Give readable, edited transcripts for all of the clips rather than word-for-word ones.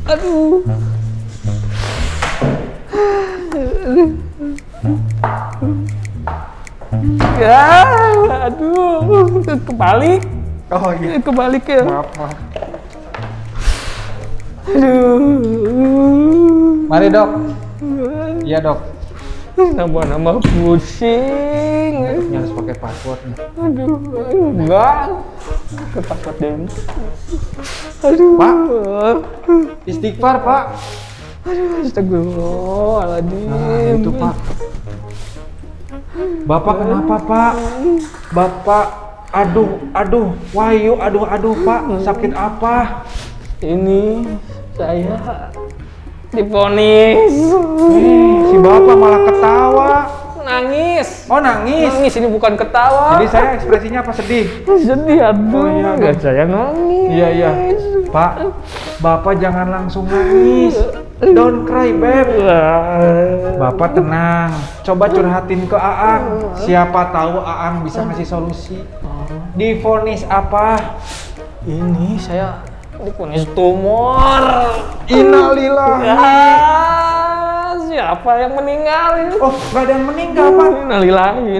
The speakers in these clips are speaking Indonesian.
Aduh. Ya, aduh, kebalik. Oh iya. Kebalik ya. Maaf, maaf. Aduh. Mari dok. Iya dok. Nambah-nambah pusing. Ini harus pakai password nih. Aduh, enggak. Ketakut deh. Aduh. Pak. Istighfar pak. Aduh, astagfirullahaladzim. Nah itu pak. Bapak kenapa pak? Bapak, aduh, Wahyu, aduh pak, sakit apa? Ini saya divonis. Si bapak malah ketawa. Nangis. Oh nangis. Nangis, ini bukan ketawa. Jadi saya ekspresinya apa sedih? Sedih, aduh. Oh, iya, Nggak, saya nangis. Iya. Pak, bapak jangan langsung nangis. Don't cry, Beb. Bapak tenang. Coba curhatin ke Aang. Siapa tahu Aang bisa ngasih solusi. Divonis apa? Ini saya divonis tumor. Innalillahi. Siapa yang meninggal ini? Oh, nggak ada yang meninggal, Pak. Innalillahi.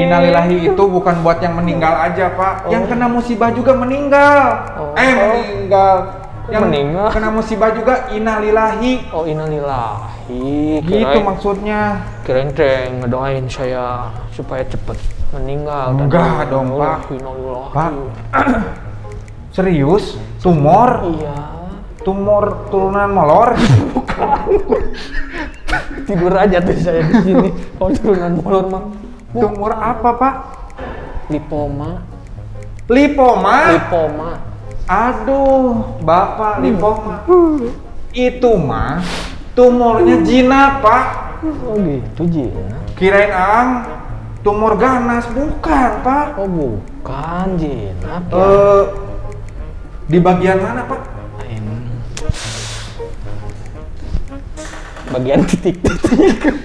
Innalillahi itu bukan buat yang meninggal aja, Pak. Yang kena musibah juga meninggal. Meninggal. Yang meninggal. Kena musibah juga innalillahi. Oh, innalillahi. Gitu maksudnya. Kirain teh ngedoain saya supaya cepet meninggal. Enggak dong, Pak. Innalillahi. Pak. Serius? Tumor? Iya. Tumor turunan molor? Bukan. Tidur aja tuh saya di sini. Kalau turunan molor mah. Tumor apa, Pak? Lipoma. Lipoma? Aduh, Bapak lipoma. Itu mah tumornya jinak, Pak. Oh gitu, Jina. Kirain Aang tumor ganas, bukan, Pak. Oh bukan, Jina. Di bagian mana, Pak? Bagian titik-titik.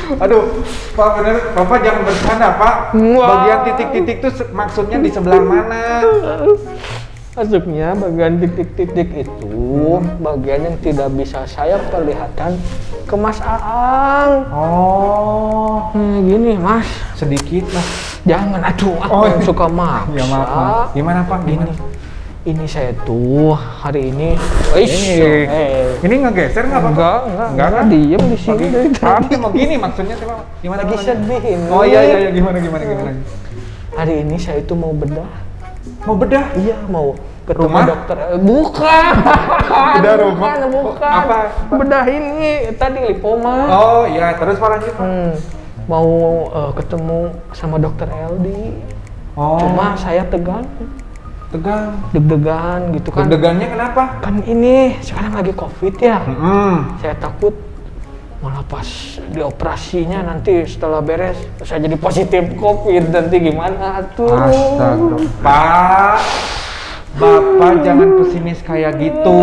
Aduh, Pak bener, Bapak jangan bercanda, Pak. Bagian titik-titik itu maksudnya di sebelah mana? Maksudnya bagian titik-titik itu bagian yang tidak bisa saya perlihatkan ke Mas Aang. Oh, Gini Mas. sedikit lah. Jangan, aduh, aku yang suka maksa. Ya maaf. Gimana Pak? Gimana? Ini saya tuh hari ini. Ini ngegeser nggak Pak? Enggak, diem di sini dari tadi. Mau gini maksudnya coba. Gimana? Lagi sedih ini. Oh iya, gimana? Hari ini saya itu mau bedah. Mau bedah? Iya, mau ketemu Rumah? dokter. Bukan. Bedah rumah? Bukan. Apa? Bedah ini tadi lipoma. Oh iya, terus Pak lanjut Pak. Mau ketemu sama dokter Eldi. Oh. Cuma saya tegang. Deg-degan gitu kan. Deg-degannya kenapa? Kan ini sekarang lagi COVID ya. Mm-hmm. Saya takut malah pas dioperasinya nanti setelah beres saya jadi positif COVID, nanti gimana tuh? Astaga, Pak, Bapak jangan pesimis kayak gitu.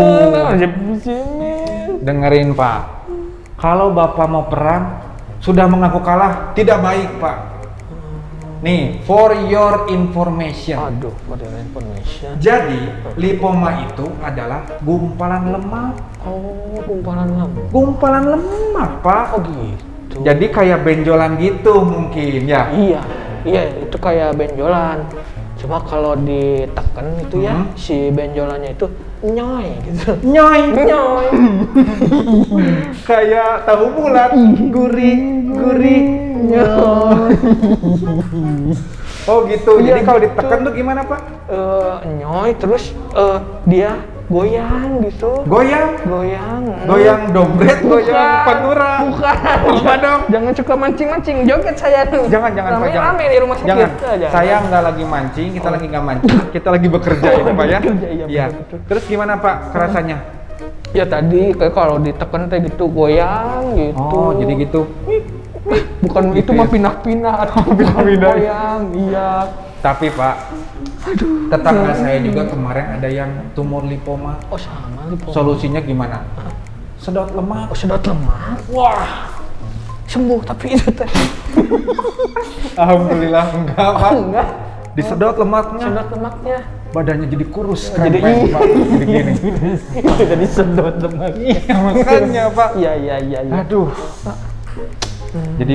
Dengerin Pak, kalau Bapak mau perang sudah mengaku kalah tidak baik Pak. Nih, for your information. Aduh, for your information. Jadi, lipoma itu adalah gumpalan lemak. Oh, gumpalan lemak. Gumpalan lemak, Pak. Oh gitu. Jadi kayak benjolan gitu mungkin ya. Iya, itu kayak benjolan. Cuma kalau ditekan itu ya, si benjolannya itu nyoy gitu. Nyoy. Nyoy. Kayak tahu bulat, gurih, nyoy. Oh gitu. Iya, jadi kalau gitu. ditekan tuh gimana Pak? Nyoy, terus dia goyang gitu. Goyang dompet, goyang pantura. Bukan. Apa dong? Jangan suka mancing-mancing, joget saya nih. Jangan Pak, jangan. Rame di rumah sakit. Jangan. Saya nggak lagi mancing, kita lagi nggak mancing, kita lagi bekerja ini Pak ya. Iya. Terus gimana Pak kerasanya? Ya tadi kayak kalau ditekan teh gitu goyang gitu. Oh, jadi gitu. Bukan gitu itu ya? mah pindah-pindah atau pindah-pindah. goyang. Iya. Tapi Pak, tetangga saya juga kemarin ada yang tumor lipoma. Oh sama lipoma. Solusinya gimana? Sedot lemak. Oh, sedot lemak. Wah. Sembuh tapi itu teh. Alhamdulillah enggak Pak. Enggak. Disedot lemaknya. Sedot lemaknya. badannya jadi kurus Jadi krempeng, Pak. Jadi gini. Itu jadi sedot teman. Iya, makanya, Pak. Iya. Aduh. Jadi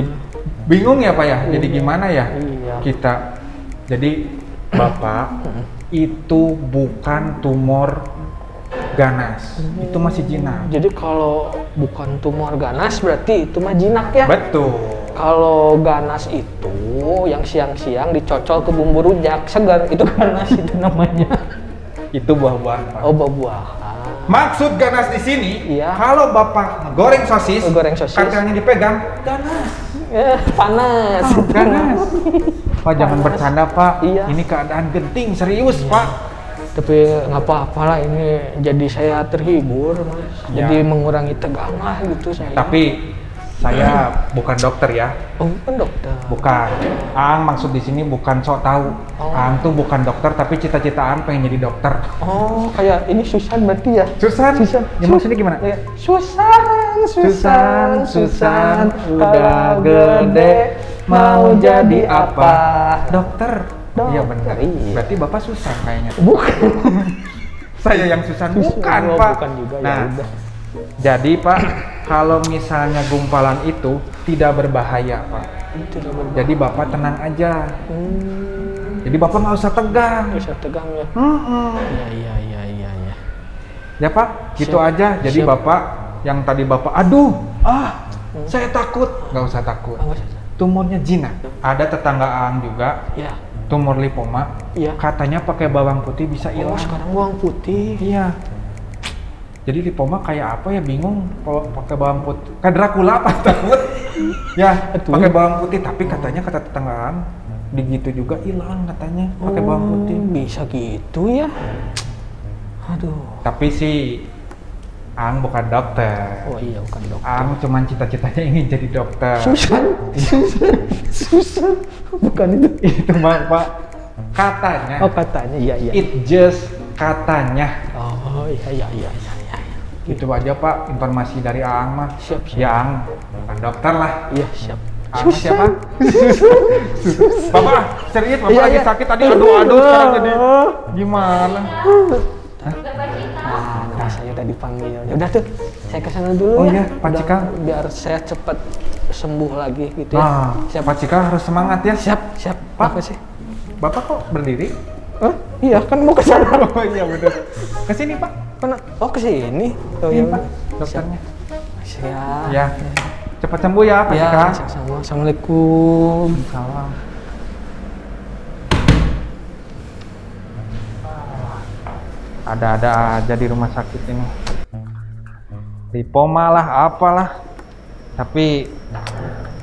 bingung ya, Pak ya? Jadi gimana ya Iya. kita? Jadi Bapak itu bukan tumor ganas, itu masih jinak. Jadi kalau bukan tumor ganas berarti itu mah jinak ya? Betul. Kalau ganas itu yang siang-siang dicocol ke bumbu rujak segar, itu ganas itu namanya. Itu buah-buahan, Pak. Oh, buah-buahan. Maksud ganas di sini, Iya. kalau Bapak goreng sosis, Goreng sosis. kacangnya dipegang, ganas. Panas. Ganas. Pak, jangan bercanda, Pak. Iya. Ini keadaan genting, serius, Pak. Tapi nggak apa-apa lah, ini jadi saya terhibur, Mas. Ya. Jadi mengurangi tegang lah gitu saya. Tapi saya bukan dokter ya. Oh, bukan dokter. Bukan. Ang maksud di sini bukan sok tahu. Oh. Ang tuh bukan dokter, tapi cita-cita Ang pengen jadi dokter. Oh, kayak ini Susan berarti ya? Susan? Susan. Ya maksudnya gimana? Ya. Susan, kalau gede mau jadi apa? Dokter. Dokter, Iya benar. iya. Berarti Bapak Susan kayaknya. Bukan. Saya yang Susan bukan, Oh, Pak. bukan juga, ya Nah, udah. jadi Pak, kalau misalnya gumpalan itu tidak berbahaya, Pak. Tidak berbahaya. Jadi Bapak tenang aja. Jadi Bapak nggak usah tegang. Bisa tegang ya? Iya. Ya Pak, gitu Siap. aja. Jadi Siap. Bapak yang tadi Bapak, saya takut. Nggak usah takut. Nggak usah. Tumornya jinak. Ada tetangga Ang juga, Ya. tumor lipoma. Iya. Katanya pakai bawang putih bisa Oh, hilang. sekarang bawang putih. Iya. Jadi lipoma kayak apa ya, bingung kalau pakai bawang putih. Kayak Dracula apa takut? Ya, Betul. pakai bawang putih, tapi katanya kata tetangga Ang, begitu juga hilang katanya pakai bawang putih. Bisa gitu ya? Aduh. Tapi sih Ang bukan dokter. Oh iya, bukan dokter. Ang cuman cita-citanya ingin jadi dokter. Susan. Bukan itu. Itu mah Pak, katanya. Oh, katanya iya. It just katanya. Oh iya. Itu aja Pak informasi dari Ang mah. Siap. Ya Ang bukan dokter lah. Iya, siap. Ang siapa? Bapak serius, Bapak Iya, lagi iya. sakit tadi aduh sekarang jadi gimana? Nah, saya tadi panggil. Ya udah tuh, saya ke sana dulu Oh ya. iya, Pak Udah, Cika. biar saya cepat sembuh lagi gitu ya. Nah, Siap. Pak Cika harus semangat ya. Siap. Pak. Apa sih? Bapak kok berdiri? Iya, kan mau ke sana. Oh iya benar. Ke sini Pak. Mana? Oh, ke sini. Oh Ini iya, Pak, dokternya. Siap. Ya. Cepat sembuh ya Pak Ya, Cika. sama-sama. Assalamualaikum. Salam. Ada-ada aja di rumah sakit ini. Lipoma lah, apalah. Tapi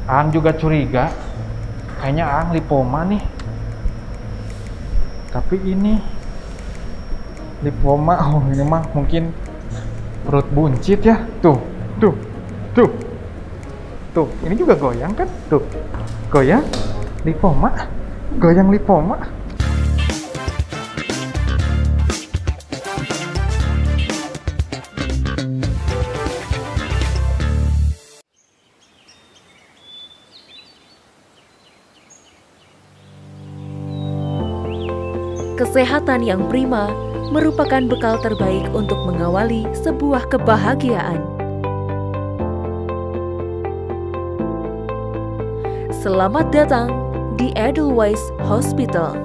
Ang juga curiga. Kayaknya Ang lipoma nih. Tapi ini lipoma, oh ini mah mungkin perut buncit ya. Tuh. Tuh, ini juga goyang kan? Tuh. Goyang lipoma. Goyang lipoma. Kesehatan yang prima merupakan bekal terbaik untuk mengawali sebuah kebahagiaan. Selamat datang di Edelweiss Hospital.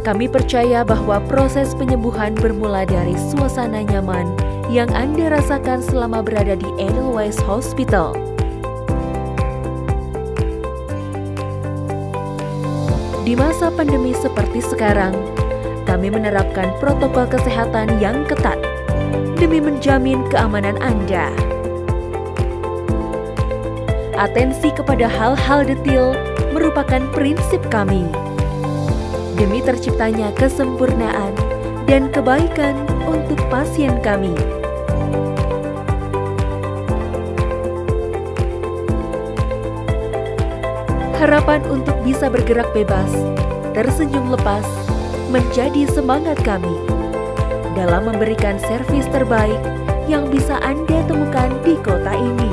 Kami percaya bahwa proses penyembuhan bermula dari suasana nyaman yang Anda rasakan selama berada di Edelweiss Hospital. Di masa pandemi seperti sekarang, kami menerapkan protokol kesehatan yang ketat demi menjamin keamanan Anda. Atensi kepada hal-hal detail merupakan prinsip kami. Demi terciptanya kesempurnaan dan kebaikan untuk pasien kami. Harapan untuk bisa bergerak bebas, tersenyum lepas, menjadi semangat kami dalam memberikan servis terbaik yang bisa Anda temukan di kota ini.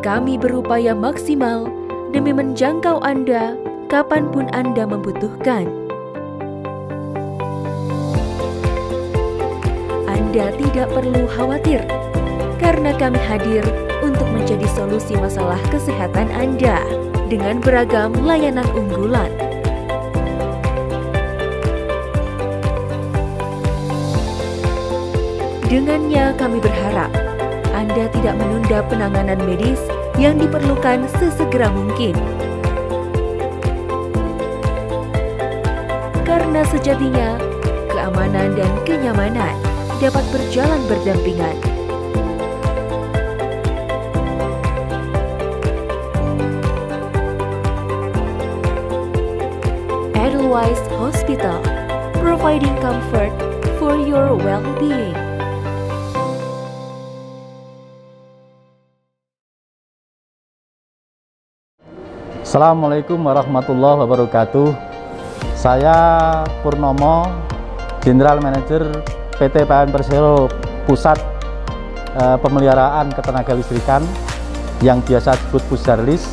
Kami berupaya maksimal demi menjangkau Anda kapanpun Anda membutuhkan. Anda tidak perlu khawatir, karena kami hadir untuk menjadi solusi masalah kesehatan Anda dengan beragam layanan unggulan. Dengannya kami berharap Anda tidak menunda penanganan medis yang diperlukan sesegera mungkin. Karena sejatinya, keamanan dan kenyamanan dapat berjalan berdampingan. Edelweiss Hospital, providing comfort for your well-being. Assalamualaikum warahmatullahi wabarakatuh. Saya Purnomo, General Manager PT PLN Persero Pusat Pemeliharaan Ketenaga Listrikan yang biasa disebut Pusdarlis,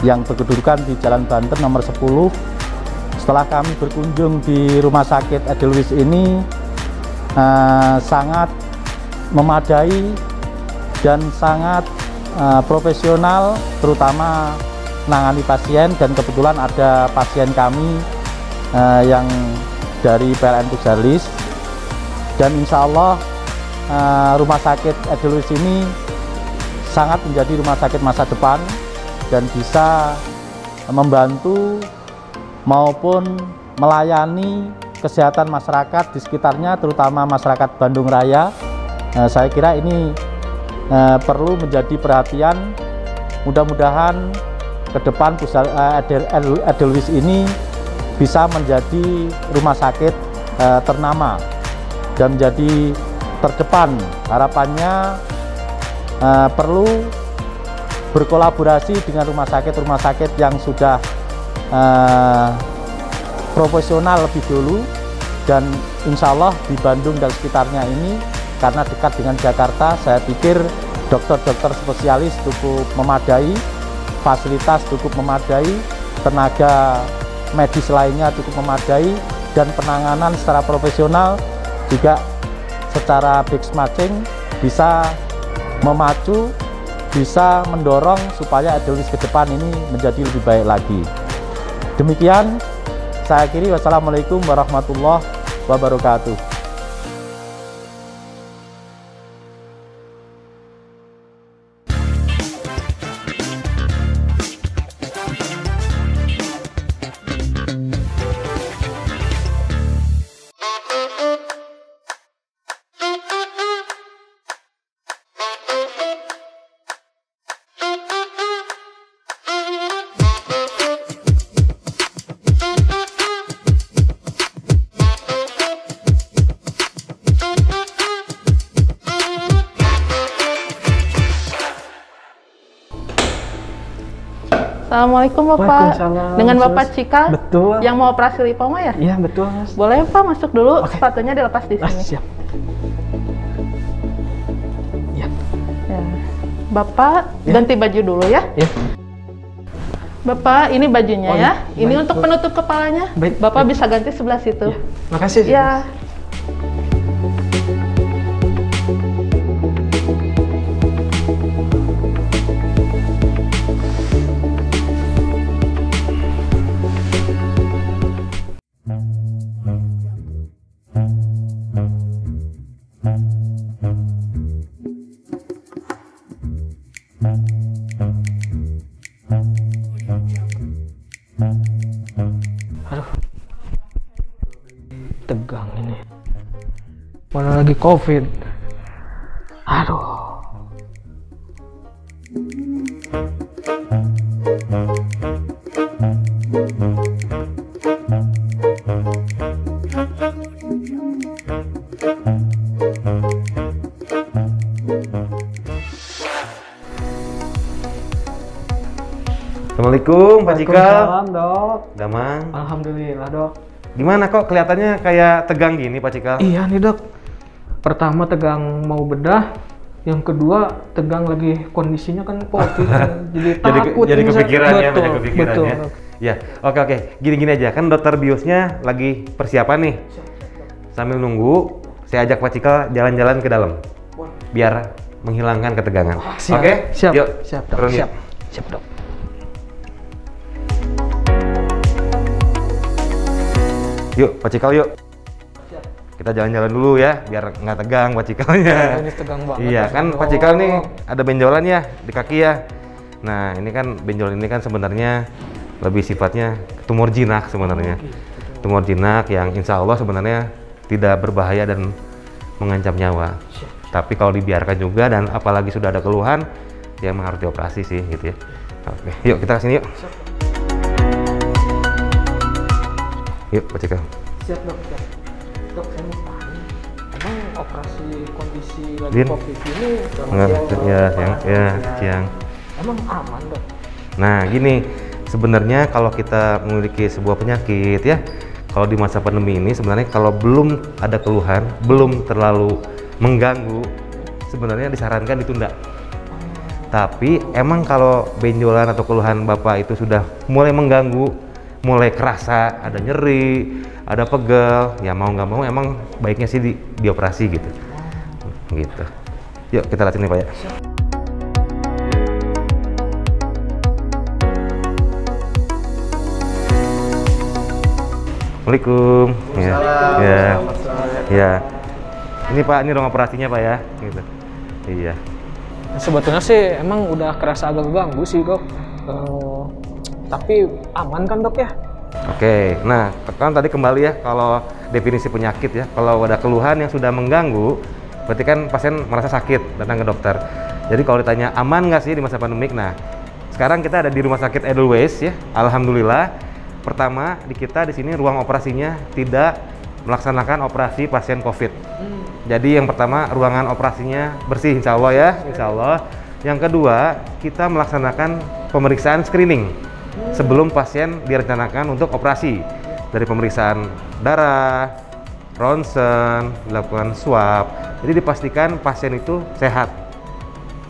yang berkedudukan di Jalan Banten nomor 10. Setelah kami berkunjung di Rumah Sakit Edelweiss ini, sangat memadai dan sangat profesional, terutama menangani pasien, dan kebetulan ada pasien kami yang dari PLN Pusdarlis, dan insya Allah Rumah Sakit Edelweiss ini sangat menjadi rumah sakit masa depan dan bisa membantu maupun melayani kesehatan masyarakat di sekitarnya, terutama masyarakat Bandung Raya. Saya kira ini perlu menjadi perhatian. Mudah-mudahan ke depan Edelweiss ini bisa menjadi rumah sakit ternama dan menjadi terdepan. Harapannya perlu berkolaborasi dengan rumah sakit yang sudah profesional lebih dulu, dan insya Allah di Bandung dan sekitarnya ini, karena dekat dengan Jakarta, saya pikir dokter-dokter spesialis cukup memadai, fasilitas cukup memadai, tenaga medis lainnya cukup memadai, dan penanganan secara profesional juga secara mix matching bisa memacu, bisa mendorong supaya Edelweiss ke depan ini menjadi lebih baik lagi. Demikian saya akhiri. Wassalamualaikum warahmatullahi wabarakatuh. Assalamualaikum Bapak. Waalaikumsalam, Dengan Bapak Sus. Cika. Betul. Yang mau operasi lipoma ya? Iya betul, Mas. Boleh Pak masuk dulu. Oke. Sepatunya dilepas di sini. Siap. Ya. Ya. Bapak Ya. ganti baju dulu ya. Ya. Bapak ini bajunya Oh, ya. iya. Ini Baik, untuk Bu. penutup kepalanya. Baik, Bapak baik. bisa ganti sebelah situ. Ya. Makasih. Ya. Aduh, tegang ini. Mana lagi COVID. Aduh. Assalamualaikum Pak Cika. Waalaikumsalam, Dok. Damang. Alhamdulillah, Dok. Gimana kok kelihatannya kayak tegang gini Pak Cika? Iya nih, Dok. Pertama tegang mau bedah, Yang kedua tegang lagi kondisinya kan COVID, jadi takut. jadi ini, kepikiran ya, betul, banyak kepikiran betul. ya. Ya, oke. Gini aja, kan dokter biusnya lagi persiapan nih. Sambil nunggu, saya ajak Pak Cikal jalan-jalan ke dalam. Biar menghilangkan ketegangan. Siap, Oke? siap, Yuk, siap, dok, turun yuk. siap, siap dok. Yuk, Pak Cikal yuk. Kita jalan-jalan dulu ya, biar nggak tegang Pak Cikalnya. Ini tegang banget. Iya, kan Pak Cikal nih ada benjolan ya di kaki ya. Nah, ini kan benjol ini kan sebenarnya lebih sifatnya tumor jinak sebenarnya. Tumor jinak yang insya Allah sebenarnya tidak berbahaya dan mengancam nyawa. Tapi kalau dibiarkan juga dan apalagi sudah ada keluhan, ya emang harus dioperasi sih gitu ya. Oke, yuk kita kesini yuk. Yuk Pak Cikal. Siap dok, siap. Dok, saya mau tanya, emang operasi kondisi lagi Din? COVID ini Enggak, ya, siang. emang aman dok? Nah, gini, sebenarnya kalau kita memiliki sebuah penyakit ya, kalau di masa pandemi ini sebenarnya kalau belum ada keluhan, belum terlalu mengganggu, sebenarnya disarankan ditunda. Tapi emang kalau benjolan atau keluhan Bapak itu sudah mulai mengganggu, mulai kerasa ada nyeri, ada pegel, ya mau nggak mau emang baiknya sih dioperasi gitu. Gitu. Yuk kita lihat ini Pak ya. Assalamualaikum. Ya. Ini Pak, ini ruang operasinya Pak ya. Gitu. Iya. Sebetulnya sih emang udah kerasa agak ganggu sih dok. Tapi aman kan dok ya? Oke, nah kan tadi kembali ya kalau definisi penyakit ya, kalau ada keluhan yang sudah mengganggu, berarti kan pasien merasa sakit, datang ke dokter. Jadi kalau ditanya aman nggak sih di masa pandemik, nah sekarang kita ada di Rumah Sakit Edelweiss ya, alhamdulillah. Pertama di kita di sini ruang operasinya tidak melaksanakan operasi pasien COVID. Jadi yang pertama ruangan operasinya bersih, insya Allah ya, insya Allah. Yang kedua kita melaksanakan pemeriksaan screening sebelum pasien direncanakan untuk operasi, dari pemeriksaan darah, ronsen, dilakukan swab. Jadi dipastikan pasien itu sehat.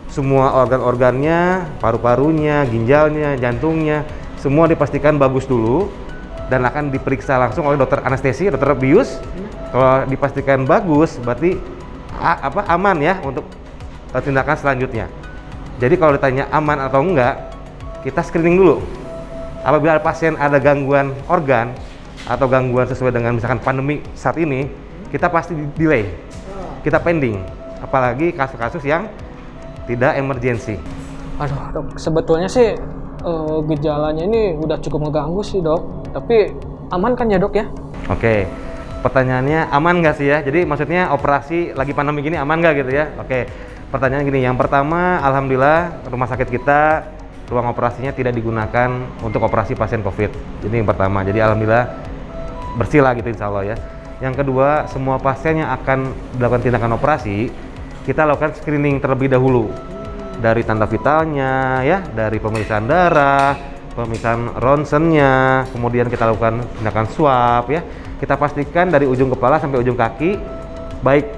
Semua organ-organnya, paru-parunya, ginjalnya, jantungnya, semua dipastikan bagus dulu dan akan diperiksa langsung oleh dokter anestesi, dokter bius. Kalau dipastikan bagus, berarti aman ya untuk tindakan selanjutnya. Jadi kalau ditanya aman atau enggak, kita screening dulu. Apabila pasien ada gangguan organ atau gangguan sesuai dengan misalkan pandemi saat ini, kita pasti delay, kita pending. Apalagi kasus-kasus yang tidak emergensi. Aduh dok, sebetulnya sih gejalanya ini udah cukup mengganggu sih dok. Tapi aman kan ya dok ya? Oke, pertanyaannya aman nggak sih ya? Jadi maksudnya operasi lagi pandemi gini aman nggak gitu ya? Oke, pertanyaan gini, yang pertama alhamdulillah rumah sakit kita ruang operasinya tidak digunakan untuk operasi pasien COVID. Jadi yang pertama, jadi alhamdulillah bersih lah gitu insya Allah ya. Yang kedua, semua pasien yang akan dilakukan tindakan operasi, kita lakukan screening terlebih dahulu. Dari tanda vitalnya ya, dari pemeriksaan darah, pemeriksaan ronsennya, kemudian kita lakukan tindakan swab ya. Kita pastikan dari ujung kepala sampai ujung kaki, baik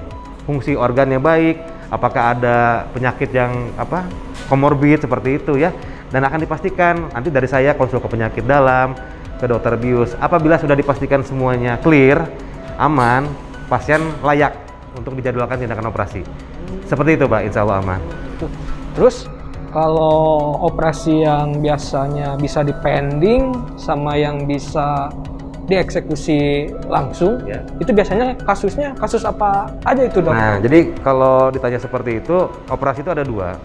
fungsi organnya baik, apakah ada penyakit yang komorbid seperti itu ya. Dan akan dipastikan nanti dari saya konsul ke penyakit dalam, ke dokter bius. Apabila sudah dipastikan semuanya clear, aman, pasien layak untuk dijadwalkan tindakan operasi. Seperti itu Pak, insya Allah aman. Terus kalau operasi yang biasanya bisa dipending sama yang bisa dieksekusi langsung, Ya. itu biasanya kasusnya kasus apa aja itu dok? Nah, jadi kalau ditanya seperti itu, operasi itu ada dua.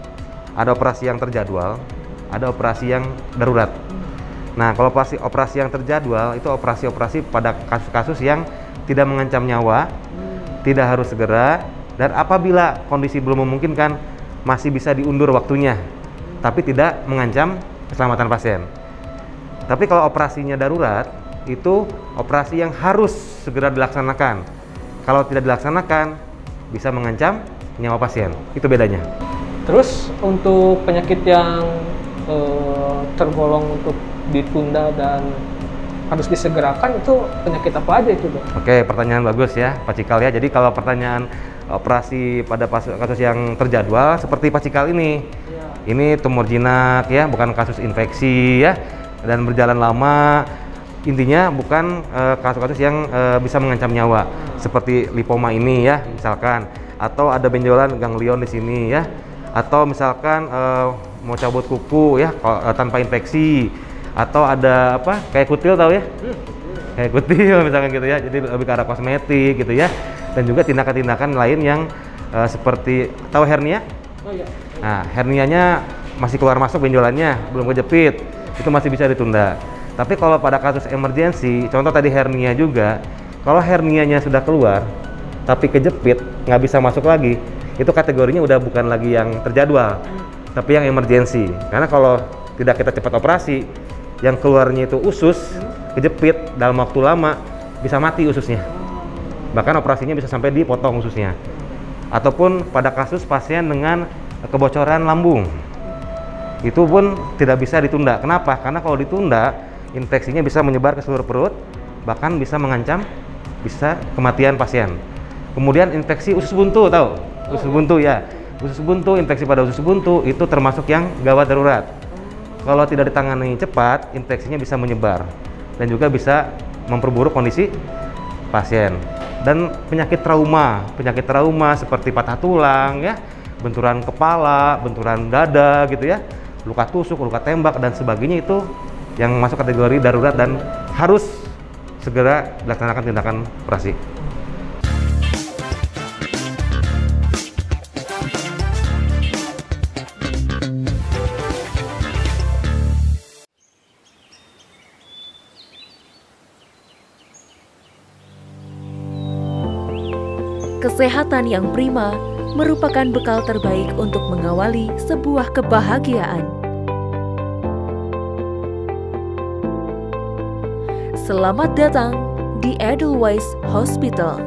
Ada operasi yang terjadwal, ada operasi yang darurat. Nah, kalau operasi yang terjadwal itu operasi-operasi pada kasus-kasus yang tidak mengancam nyawa, tidak harus segera, dan apabila kondisi belum memungkinkan masih bisa diundur waktunya, tapi tidak mengancam keselamatan pasien. Tapi kalau operasinya darurat, itu operasi yang harus segera dilaksanakan. Kalau tidak dilaksanakan, bisa mengancam nyawa pasien. Itu bedanya. Terus untuk penyakit yang tergolong untuk ditunda dan harus disegerakan, itu penyakit apa aja itu dok? Oke, pertanyaan bagus ya Pak Cikal ya. Jadi kalau pertanyaan operasi pada kasus yang terjadwal seperti pacikal ini. Ini tumor jinak ya, bukan kasus infeksi ya, dan berjalan lama. Intinya bukan kasus-kasus yang bisa mengancam nyawa seperti lipoma ini ya, misalkan, atau ada benjolan ganglion di sini ya, atau misalkan mau cabut kuku ya tanpa infeksi, atau ada apa kayak kutil tahu ya, kayak kutil misalkan gitu ya, jadi lebih ke arah kosmetik gitu ya, dan juga tindakan-tindakan lain yang seperti tahu hernia. Nah, hernianya masih keluar masuk benjolannya, belum kejepit, itu masih bisa ditunda. Tapi kalau pada kasus emergensi, contoh tadi hernia juga, kalau hernianya sudah keluar, tapi kejepit, nggak bisa masuk lagi, itu kategorinya udah bukan lagi yang terjadwal, tapi yang emergensi. Karena kalau tidak kita cepat operasi, yang keluarnya itu usus, kejepit dalam waktu lama, bisa mati ususnya. Bahkan operasinya bisa sampai dipotong ususnya. Ataupun pada kasus pasien dengan kebocoran lambung, itu pun tidak bisa ditunda. Kenapa? Karena kalau ditunda, infeksinya bisa menyebar ke seluruh perut, bahkan bisa mengancam bisa kematian pasien. Kemudian infeksi usus buntu, tahu? Usus buntu ya. Usus buntu, infeksi pada usus buntu itu termasuk yang gawat darurat. Kalau tidak ditangani cepat, infeksinya bisa menyebar dan juga bisa memperburuk kondisi pasien. Dan penyakit trauma seperti patah tulang ya, benturan kepala, benturan dada gitu ya, luka tusuk, luka tembak dan sebagainya, itu yang masuk kategori darurat dan harus segera dilaksanakan tindakan operasi. Kesehatan yang prima merupakan bekal terbaik untuk mengawali sebuah kebahagiaan. Selamat datang di Edelweiss Hospital.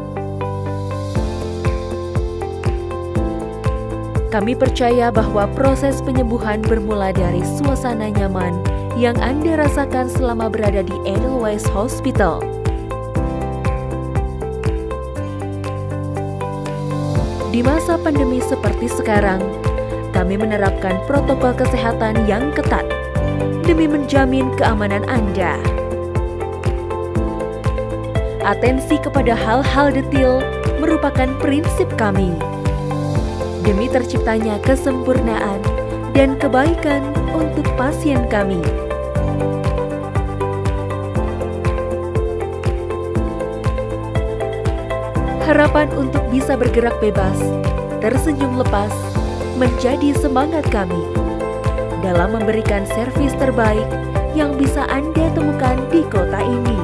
Kami percaya bahwa proses penyembuhan bermula dari suasana nyaman yang Anda rasakan selama berada di Edelweiss Hospital. Di masa pandemi seperti sekarang, kami menerapkan protokol kesehatan yang ketat demi menjamin keamanan Anda. Atensi kepada hal-hal detail merupakan prinsip kami. Demi terciptanya kesempurnaan dan kebaikan untuk pasien kami. Harapan untuk bisa bergerak bebas, tersenyum lepas, menjadi semangat kami dalam memberikan servis terbaik yang bisa Anda temukan di kota ini.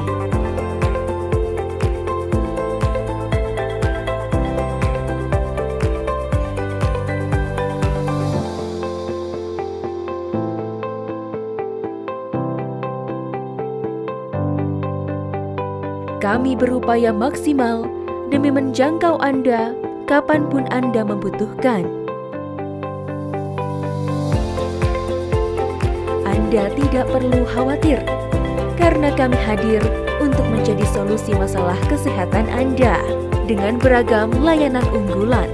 Kami berupaya maksimal demi menjangkau Anda kapanpun Anda membutuhkan. Anda tidak perlu khawatir, karena kami hadir untuk menjadi solusi masalah kesehatan Anda dengan beragam layanan unggulan.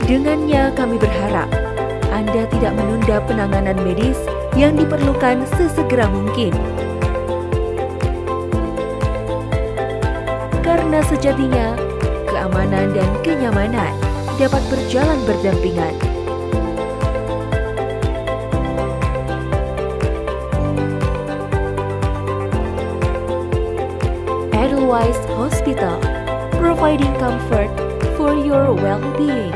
Dengannya kami berharap Anda tidak menunda penanganan medis yang diperlukan sesegera mungkin. Karena sejatinya, keamanan dan kenyamanan dapat berjalan berdampingan. Edelweiss Hospital, providing comfort for your well-being.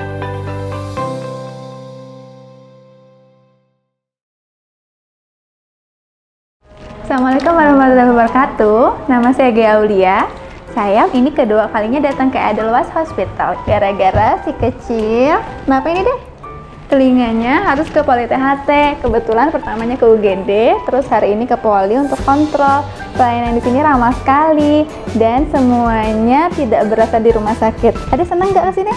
Assalamualaikum warahmatullahi wabarakatuh. Nama saya Gea Aulia. Saya ini kedua kalinya datang ke Edelweiss Hospital. Gara-gara si kecil, kenapa ini deh? Telinganya harus ke Poli THT. Kebetulan pertamanya ke UGD, terus hari ini ke Poli untuk kontrol. Pelayanan di sini ramah sekali dan semuanya tidak berasa di rumah sakit. Ada senang nggak kesini?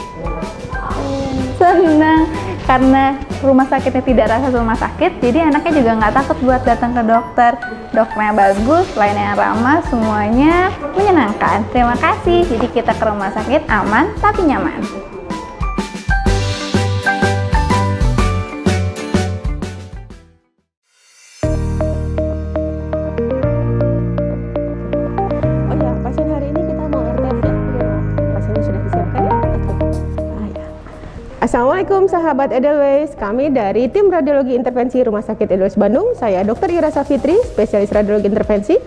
Senang. Karena rumah sakitnya tidak rasa rumah sakit, jadi anaknya juga nggak takut buat datang ke dokter. Dokternya bagus, lainnya ramah, semuanya menyenangkan. Terima kasih. Jadi kita ke rumah sakit aman tapi nyaman. Oh ya, pasien hari ini kita mau RTF ya? Pasiennya sudah disiapkan ya? Oke. Ah, ya. Assalamualaikum sahabat Edelweiss, kami dari tim radiologi intervensi Rumah Sakit Edelweiss Bandung. Saya Dr. Ira Safitri, spesialis radiologi intervensi.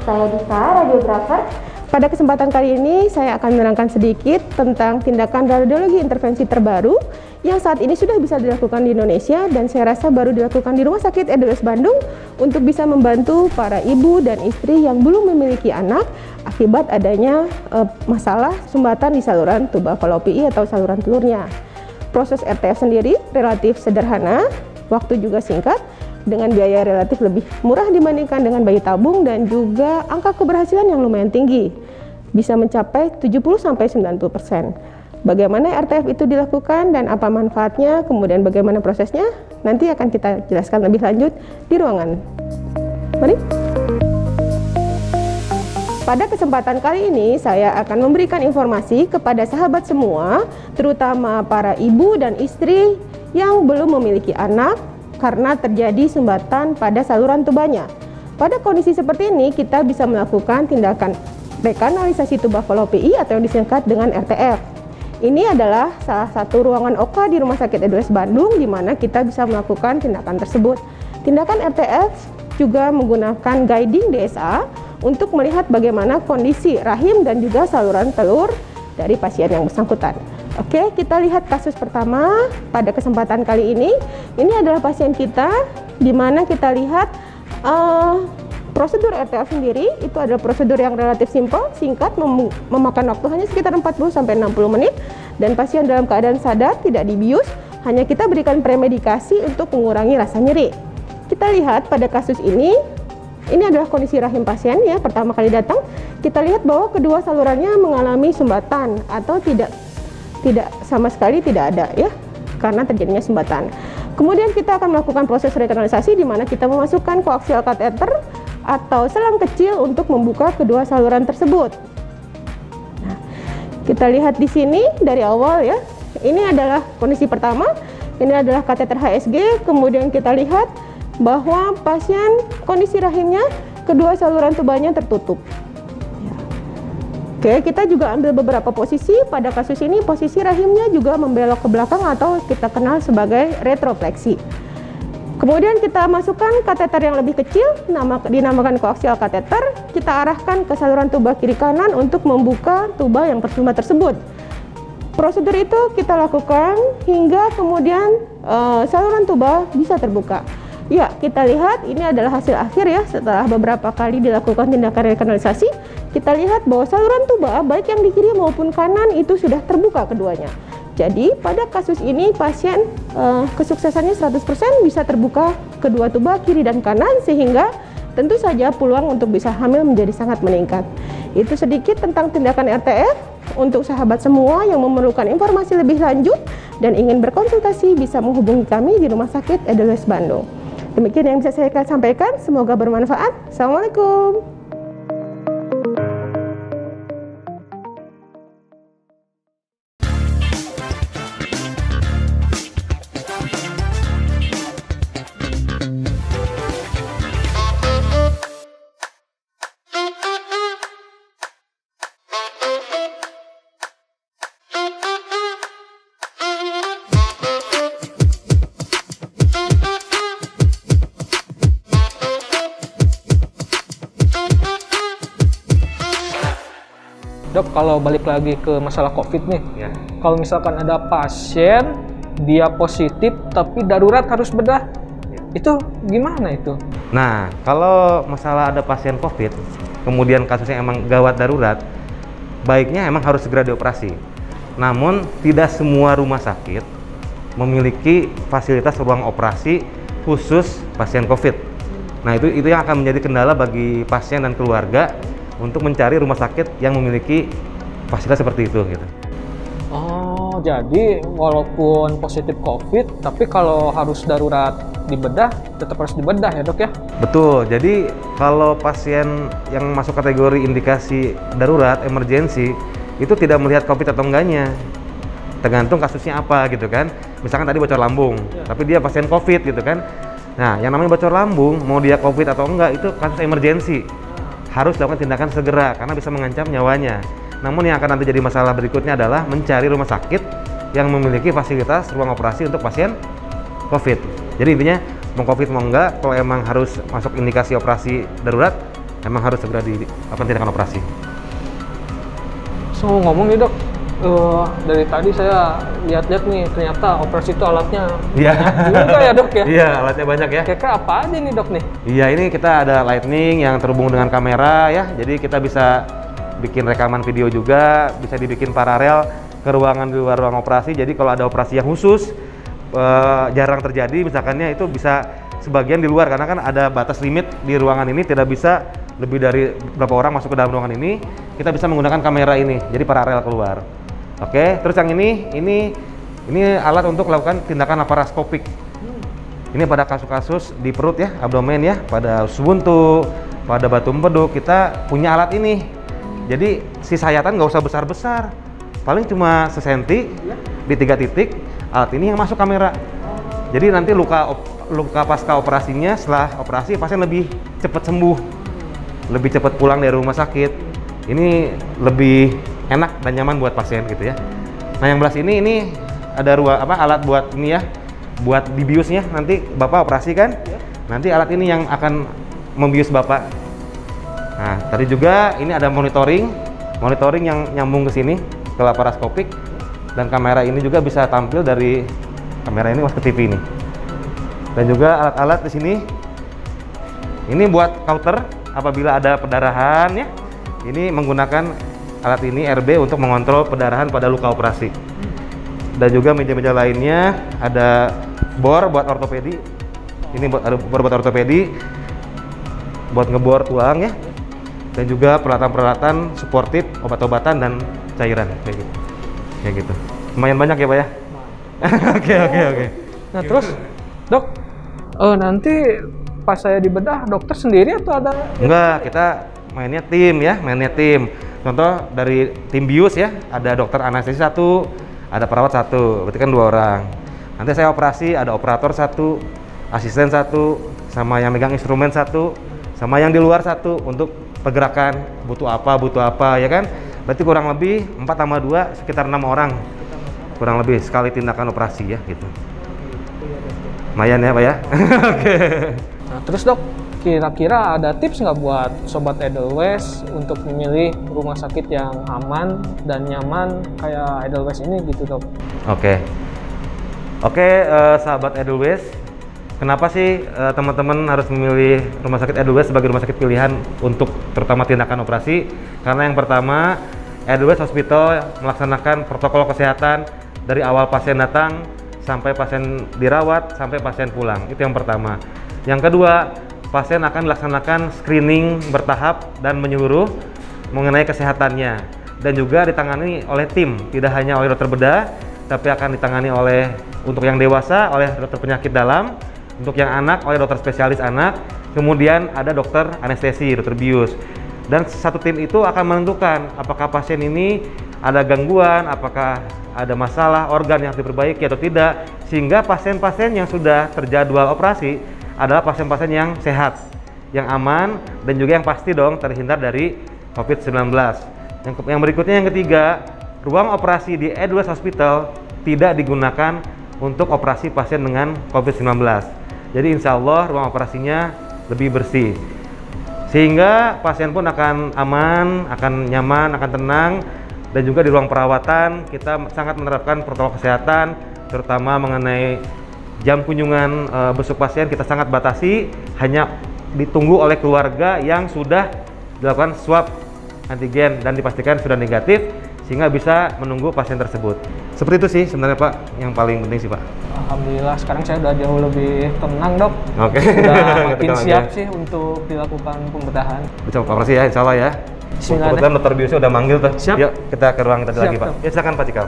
Saya Dika, radiografer. Pada kesempatan kali ini saya akan menerangkan sedikit tentang tindakan radiologi intervensi terbaru yang saat ini sudah bisa dilakukan di Indonesia dan saya rasa baru dilakukan di Rumah Sakit Edelweiss Bandung untuk bisa membantu para ibu dan istri yang belum memiliki anak akibat adanya masalah sumbatan di saluran tuba fallopi atau saluran telurnya. Proses RTF sendiri relatif sederhana, waktu juga singkat, dengan biaya relatif lebih murah dibandingkan dengan bayi tabung dan juga angka keberhasilan yang lumayan tinggi, bisa mencapai 70-90%. Bagaimana RTF itu dilakukan dan apa manfaatnya, kemudian bagaimana prosesnya, nanti akan kita jelaskan lebih lanjut di ruangan. Mari. Pada kesempatan kali ini, saya akan memberikan informasi kepada sahabat semua, terutama para ibu dan istri yang belum memiliki anak karena terjadi sumbatan pada saluran tubanya. Pada kondisi seperti ini, kita bisa melakukan tindakan rekanalisasi tuba fallopi atau yang disingkat dengan RTF. Ini adalah salah satu ruangan OK di Rumah Sakit Edelweiss Bandung, di mana kita bisa melakukan tindakan tersebut. Tindakan RTF juga menggunakan guiding DSA untuk melihat bagaimana kondisi rahim dan juga saluran telur dari pasien yang bersangkutan. Oke, kita lihat kasus pertama pada kesempatan kali ini. Ini adalah pasien kita, di mana kita lihat prosedur RTF sendiri itu adalah prosedur yang relatif simpel, singkat, memakan waktu hanya sekitar 40-60 menit, dan pasien dalam keadaan sadar, tidak dibius, hanya kita berikan premedikasi untuk mengurangi rasa nyeri. Kita lihat pada kasus ini adalah kondisi rahim pasien ya, pertama kali datang. Kita lihat bahwa kedua salurannya mengalami sumbatan atau tidak sama sekali tidak ada ya, karena terjadinya sumbatan. Kemudian kita akan melakukan proses rekanalisasi di mana kita memasukkan koaksial kateter atau selang kecil untuk membuka kedua saluran tersebut. Nah, kita lihat di sini dari awal ya. Ini adalah kondisi pertama. Ini adalah kateter HSG. Kemudian kita lihat bahwa pasien kondisi rahimnya kedua saluran tubanya tertutup. Oke, kita juga ambil beberapa posisi. Pada kasus ini posisi rahimnya juga membelok ke belakang atau kita kenal sebagai retrofleksi. Kemudian kita masukkan kateter yang lebih kecil, dinamakan koaksial kateter. Kita arahkan ke saluran tuba kiri kanan untuk membuka tuba yang tersumbat tersebut. Prosedur itu kita lakukan hingga kemudian saluran tuba bisa terbuka. Ya, kita lihat ini adalah hasil akhir ya, setelah beberapa kali dilakukan tindakan rekanalisasi, kita lihat bahwa saluran tuba baik yang di kiri maupun kanan itu sudah terbuka keduanya. Jadi pada kasus ini pasien kesuksesannya 100% bisa terbuka kedua tuba kiri dan kanan, sehingga tentu saja peluang untuk bisa hamil menjadi sangat meningkat. Itu sedikit tentang tindakan RTF. Untuk sahabat semua yang memerlukan informasi lebih lanjut dan ingin berkonsultasi bisa menghubungi kami di Rumah Sakit Edelweiss Bandung. Demikian yang bisa saya sampaikan, semoga bermanfaat. Assalamualaikum. Dok, kalau balik lagi ke masalah COVID nih, Ya. kalau misalkan ada pasien, dia positif tapi darurat harus bedah, itu gimana itu? Nah, kalau masalah ada pasien COVID, kemudian kasusnya emang gawat darurat, baiknya emang harus segera dioperasi. Namun, tidak semua rumah sakit memiliki fasilitas ruang operasi khusus pasien COVID. Nah, itu yang akan menjadi kendala bagi pasien dan keluarga untuk mencari rumah sakit yang memiliki fasilitas seperti itu gitu. Oh, Oh, jadi walaupun positif COVID, tapi kalau harus darurat dibedah, tetap harus dibedah ya dok ya? Betul, jadi kalau pasien yang masuk kategori indikasi darurat, emergensi, itu tidak melihat COVID atau enggaknya. Tergantung kasusnya apa gitu kan. Misalkan tadi bocor lambung, tapi dia pasien COVID gitu kan. Nah, yang namanya bocor lambung, mau dia COVID atau enggak, itu kasus emergensi. Harus dilakukan tindakan segera, karena bisa mengancam nyawanya. Namun yang akan nanti jadi masalah berikutnya adalah mencari rumah sakit yang memiliki fasilitas ruang operasi untuk pasien COVID. Jadi intinya mau COVID mau enggak, kalau emang harus masuk indikasi operasi darurat, emang harus segera dilakukan tindakan operasi. So ngomong nih dok, dari tadi saya lihat-lihat nih, ternyata operasi itu alatnya banyak juga ya dok ya? Iya, alatnya banyak ya. Kira-kira apa aja nih dok nih? Iya, ini kita ada lightning yang terhubung dengan kamera ya, jadi kita bisa bikin rekaman video juga, bisa dibikin paralel ke ruangan di luar ruang operasi. Jadi kalau ada operasi yang khusus, jarang terjadi, misalkannya itu bisa sebagian di luar, karena kan ada batas limit di ruangan ini, tidak bisa lebih dari berapa orang masuk ke dalam ruangan ini. Kita bisa menggunakan kamera ini, jadi paralel keluar. Oke, terus yang ini alat untuk melakukan tindakan laparoskopik. Ini pada kasus-kasus di perut ya, abdomen ya, pada buntu, pada batu empedu, kita punya alat ini. Jadi si sayatan nggak usah besar-besar, paling cuma sesenti di 3 titik. Alat ini yang masuk kamera. Jadi nanti luka pasca operasinya, setelah operasi pasien lebih cepat sembuh, lebih cepat pulang dari rumah sakit. Ini lebih enak dan nyaman buat pasien gitu ya. Nah yang belah sini ini ada alat buat ini ya, buat dibiusnya. Nanti bapak operasi kan, nanti alat ini yang akan membius bapak. Nah, tadi juga ini ada monitoring yang nyambung ke sini, ke laparoskopik, dan kamera ini juga bisa tampil dari kamera ini masuk ke TV ini. Dan juga alat-alat di sini, ini buat counter apabila ada pendarahan ya. Ini menggunakan alat ini RB untuk mengontrol pendarahan pada luka operasi. Dan juga meja-meja lainnya ada bor buat ortopedi. Ini bor buat ortopedi, buat ngebor tulang ya. Dan juga peralatan-peralatan suportif, obat-obatan dan cairan kayak gitu. Lumayan banyak ya pak ya. Oke. Nah terus dok, nanti pas saya dibedah dokter sendiri atau ada? Enggak, kita mainnya tim. Contoh dari tim bius ya, ada dokter anestesi 1, ada perawat 1, berarti kan 2 orang. Nanti saya operasi, ada operator 1, asisten 1, sama yang megang instrumen 1, sama yang di luar 1 untuk pergerakan butuh apa ya kan. Berarti kurang lebih 4 tambah 2 sekitar 6 orang kurang lebih sekali tindakan operasi ya gitu. Lumayan ya pak ya. Oke. Nah terus dok, kira-kira ada tips nggak buat sobat Edelweiss untuk memilih rumah sakit yang aman dan nyaman kayak Edelweiss ini gitu dok? Oke, sahabat Edelweiss, kenapa sih teman-teman harus memilih rumah sakit Edelweiss sebagai rumah sakit pilihan untuk terutama tindakan operasi? Karena yang pertama, Edelweiss Hospital melaksanakan protokol kesehatan dari awal pasien datang sampai pasien dirawat sampai pasien pulang. Itu yang pertama. Yang kedua, pasien akan dilaksanakan screening bertahap dan menyeluruh mengenai kesehatannya, dan juga ditangani oleh tim, tidak hanya oleh dokter bedah, tapi akan ditangani untuk yang dewasa oleh dokter penyakit dalam, untuk yang anak oleh dokter spesialis anak, kemudian ada dokter anestesi, dokter bius. Dan satu tim itu akan menentukan apakah pasien ini ada gangguan, apakah ada masalah organ yang harus diperbaiki atau tidak, sehingga pasien-pasien yang sudah terjadwal operasi adalah pasien-pasien yang sehat, yang aman, dan juga yang pasti dong terhindar dari COVID-19. Yang berikutnya, yang ketiga, ruang operasi di Edelweiss Hospital tidak digunakan untuk operasi pasien dengan COVID-19. Jadi insya Allah ruang operasinya lebih bersih, sehingga pasien pun akan aman, akan nyaman, akan tenang. Dan juga di ruang perawatan kita sangat menerapkan protokol kesehatan, terutama mengenai jam kunjungan besuk pasien kita sangat batasi, hanya ditunggu oleh keluarga yang sudah dilakukan swab antigen dan dipastikan sudah negatif, sehingga bisa menunggu pasien tersebut. Seperti itu sih sebenarnya Pak, yang paling penting sih Pak. Alhamdulillah sekarang saya udah jauh lebih tenang dok. Oke. Sudah makin siap sih untuk dilakukan pembedahan. Bisa operasi ya insya Allah ya. Bismillah. Kebetulan dokter biusnya udah manggil tuh. Siap. Yuk kita ke ruang tadi lagi Pak. Siap. Ya silakan Pak Cikal.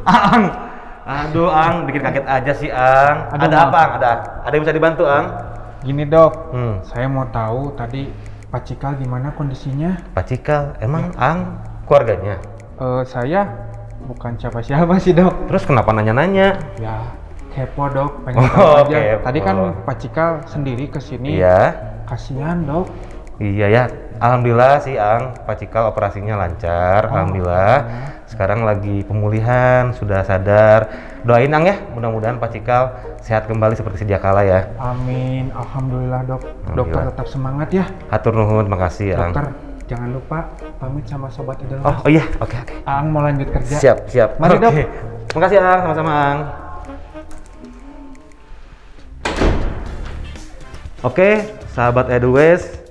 Ang. Aduh, Ang, bikin kaget aja sih, Ang. Aduh, Ada maaf. apa, Ang? Ada yang bisa dibantu, Ang? Gini dok, Hmm. saya mau tahu tadi Pak Cikal gimana kondisinya? Pak Cikal, emang Ang keluarganya? Saya bukan siapa-siapa sih dok. Terus kenapa nanya-nanya? Ya kepo dok, pengen tahu Oh, aja. kepo. Tadi kan Pak Cikal sendiri kesini. Iya. Kasihan dok. Iya ya, alhamdulillah sih Ang, Pak Cikal operasinya lancar, alhamdulillah. Sekarang lagi pemulihan, sudah sadar. Doain Ang ya, mudah-mudahan Pak Cikal sehat kembali seperti sedia kala ya. Amin, alhamdulillah dok. Alhamdulillah. Dokter tetap semangat ya. Hatur nuhun, makasih Ang. Dokter, jangan lupa pamit sama sobat Edelweiss. Oh iya, oke. Aang mau lanjut kerja. Siap. Mari, Dok. Oke. Makasih Ang, sama-sama Ang. Oke, sahabat Edelweiss,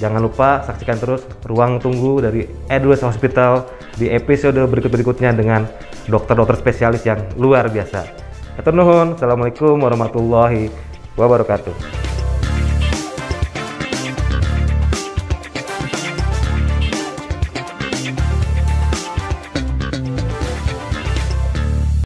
jangan lupa saksikan terus Ruang Tunggu dari Edelweiss Hospital di episode berikut-berikutnya dengan dokter-dokter spesialis yang luar biasa. Hatur nuhun. Assalamualaikum warahmatullahi wabarakatuh.